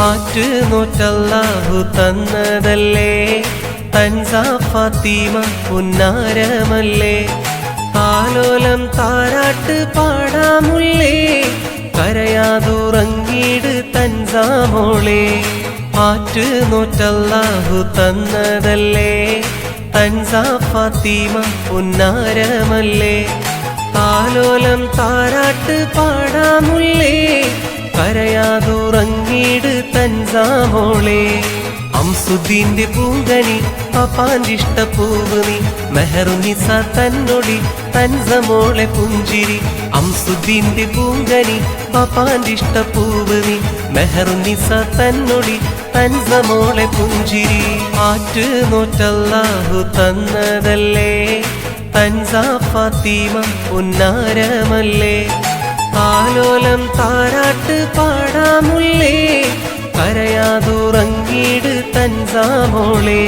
ആറ്റ് നോറ്റല്ലാഹു തന്നതല്ലേ തൻസാ ഫാത്തിമ പുന്നാരമല്ലേ താലോലം താരാട്ട് പാടാമുല്ലേ കരയാതുറങ്ങീട് തൻസാ മോളെ ആറ്റ് നോറ്റല്ലാഹു തന്നതല്ലേ തൻസാ ഫാത്തിമ പുന്നാരമല്ലേ താലോലം താരാട്ട് പാടാമുല്ലേ കരയാതുറങ്ങീട് തൻസാ മോളെ അംസുദ്ദീന്റെ പൂങ്കനി പപ്പാന്റെ ഇഷ്ടപ്പൂവ് നീ മെഹറുനിസ തന്നൊടി തൻസ മോളെ പുഞ്ചിരി അംസുദ്ദീന്റെ പൂങ്കനി പപ്പാന്റെ ഇഷ്ടപ്പൂവ് നീ മെഹറുനിസ തന്നൊടി തൻസ മോളെ പുഞ്ചിരി ആറ്റ് നോറ്റല്ലാഹു തന്നതല്ലേ തൻസാ ഫാത്തിമ പുന്നാരമല്ലേ താലോലം താരാട്ട് പാടാമുല്ലേ കരയാതുറങ്ങീട് തൻസാ മോളെ